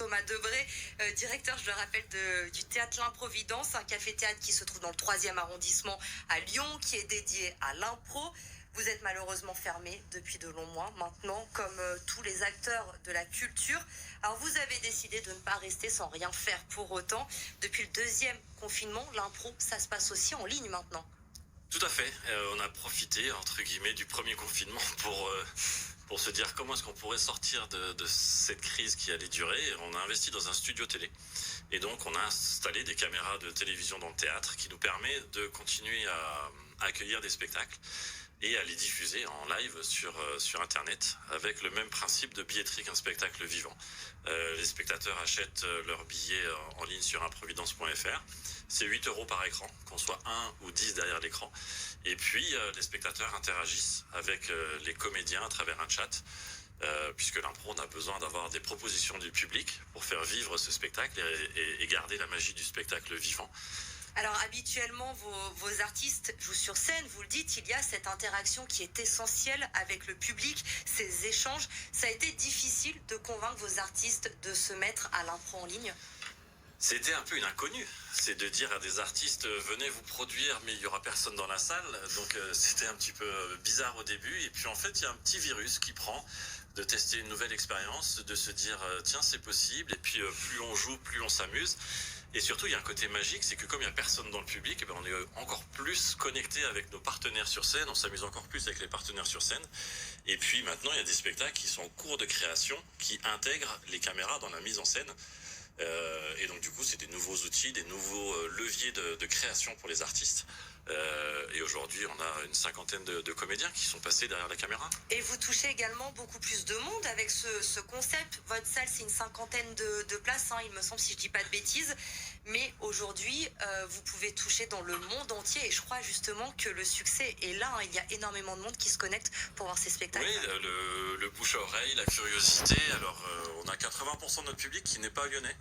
Thomas Debré, directeur, je le rappelle, du Théâtre L'Improvidence, un café-théâtre qui se trouve dans le 3e arrondissement à Lyon, qui est dédié à l'impro. Vous êtes malheureusement fermé depuis de longs mois maintenant, comme tous les acteurs de la culture. Alors vous avez décidé de ne pas rester sans rien faire pour autant. Depuis le 2e confinement, l'impro, ça se passe aussi en ligne maintenant. Tout à fait. On a profité, entre guillemets, du premier confinement pour se dire comment est-ce qu'on pourrait sortir de cette crise qui allait durer. On a investi dans un studio télé. Et donc, on a installé des caméras de télévision dans le théâtre qui nous permet de continuer à accueillir des spectacles et à les diffuser en live sur Internet avec le même principe de billetterie qu'un spectacle vivant. Les spectateurs achètent leurs billets en ligne sur improvidence.fr. C'est 8 € par écran, qu'on soit 1 ou 10 derrière l'écran. Et puis, les spectateurs interagissent avec les comédiens à travers un chat. Puisque l'impro, on a besoin d'avoir des propositions du public pour faire vivre ce spectacle et garder la magie du spectacle vivant. Alors habituellement, vos artistes jouent sur scène, vous le dites, il y a cette interaction qui est essentielle avec le public, ces échanges. Ça a été difficile de convaincre vos artistes de se mettre à l'impro en ligne? C'était un peu une inconnue, c'est de dire à des artistes venez vous produire mais il n'y aura personne dans la salle, donc c'était un petit peu bizarre au début et puis en fait il y a un petit virus qui prend de tester une nouvelle expérience, de se dire tiens c'est possible et puis plus on joue plus on s'amuse et surtout il y a un côté magique, c'est que comme il n'y a personne dans le public, on est encore plus connecté avec nos partenaires sur scène, on s'amuse encore plus avec les partenaires sur scène et puis maintenant il y a des spectacles qui sont en cours de création qui intègrent les caméras dans la mise en scène. Et donc du coup c'est des nouveaux outils, des nouveaux leviers de création pour les artistes et aujourd'hui on a une 50aine de comédiens qui sont passés derrière la caméra. Et vous touchez également beaucoup plus de monde avec ce concept. Votre salle, c'est une 50aine de places, il me semble, si je dis pas de bêtises. Mais aujourd'hui, vous pouvez toucher dans le monde entier. Et je crois justement que le succès est là. Il y a énormément de monde qui se connecte pour voir ces spectacles. Oui, le bouche à oreille, la curiosité. Alors, on a 80% de notre public qui n'est pas lyonnais,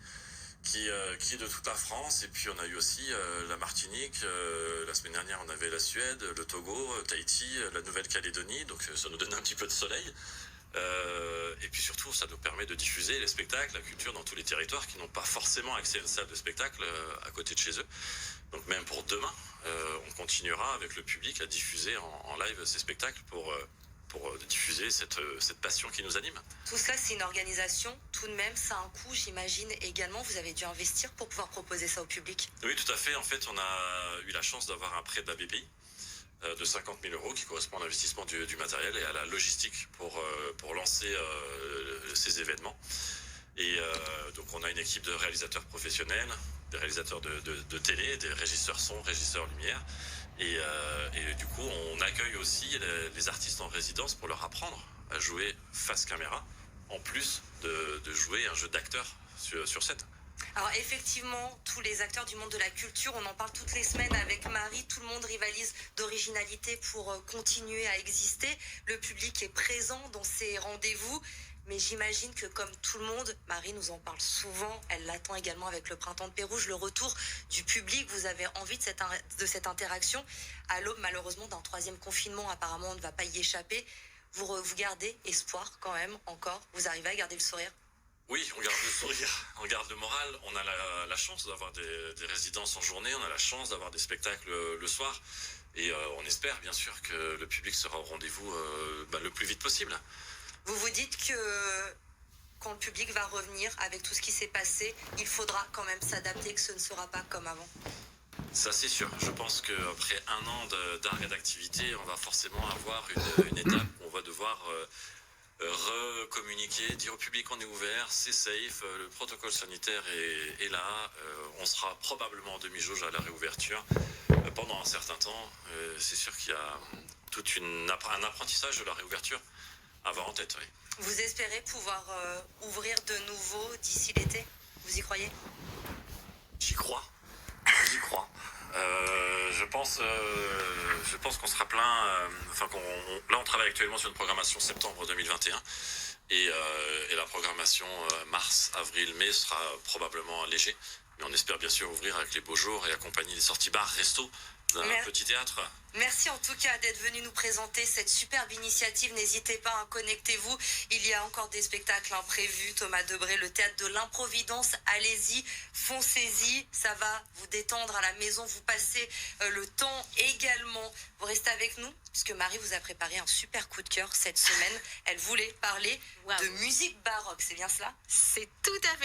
qui est de toute la France. Et puis, on a eu aussi la Martinique. La semaine dernière, on avait la Suède, le Togo, Tahiti, la Nouvelle-Calédonie. Donc, ça nous donne un petit peu de soleil. Et puis surtout, ça nous permet de diffuser les spectacles, la culture dans tous les territoires qui n'ont pas forcément accès à une salle de spectacle à côté de chez eux. Donc même pour demain, on continuera avec le public à diffuser en live ces spectacles pour diffuser cette passion qui nous anime. Tout cela, c'est une organisation. Tout de même, ça a un coût, j'imagine. Également, vous avez dû investir pour pouvoir proposer ça au public. Oui, tout à fait. En fait, on a eu la chance d'avoir un prêt de la BPI de 50 000 € qui correspond à l'investissement du matériel et à la logistique pour lancer ces événements. Et donc on a une équipe de réalisateurs professionnels, des réalisateurs de télé, des régisseurs son, régisseurs lumière. Et du coup on accueille aussi les artistes en résidence pour leur apprendre à jouer face caméra, en plus de jouer un jeu d'acteur sur scène. Alors effectivement, tous les acteurs du monde de la culture, on en parle toutes les semaines avec Marie, tout le monde rivalise d'originalité pour continuer à exister. Le public est présent dans ces rendez-vous, mais j'imagine que comme tout le monde, Marie nous en parle souvent, elle l'attend également avec le Printemps de Pérouge, le retour du public. Vous avez envie de cette interaction. À l'aube malheureusement d'un 3e confinement, apparemment on ne va pas y échapper. Vous gardez espoir quand même encore, vous arrivez à garder le sourire? Oui, on garde le sourire, on garde le moral. On a la chance d'avoir des résidences en journée, on a la chance d'avoir des spectacles le soir. Et on espère bien sûr que le public sera au rendez-vous le plus vite possible. Vous vous dites que quand le public va revenir avec tout ce qui s'est passé, il faudra quand même s'adapter, que ce ne sera pas comme avant. Ça c'est sûr. Je pense qu'après un an d'arrêt d'activité, on va forcément avoir une étape où on va devoir recommuniquer, dire au public on est ouvert, c'est safe, le protocole sanitaire est là, on sera probablement en demi-jauge à la réouverture pendant un certain temps. C'est sûr qu'il y a tout un apprentissage de la réouverture à avoir en tête. Oui. Vous espérez pouvoir ouvrir de nouveau d'ici l'été? Vous y croyez? J'y crois. Je pense qu'on sera plein. Là, on travaille actuellement sur une programmation septembre 2021 et la programmation mars, avril, mai sera probablement allégée. Mais on espère bien sûr ouvrir avec les beaux jours et accompagner les sorties bars, restos d'un petit théâtre. Merci en tout cas d'être venu nous présenter cette superbe initiative. N'hésitez pas, connectez-vous. Il y a encore des spectacles prévus. Thomas Debré, le théâtre de l'improvidence. Allez-y, foncez-y. Ça va vous détendre à la maison. Vous passez le temps également. Vous restez avec nous puisque Marie vous a préparé un super coup de cœur cette semaine. Elle voulait parler de musique baroque. C'est bien cela? C'est tout à fait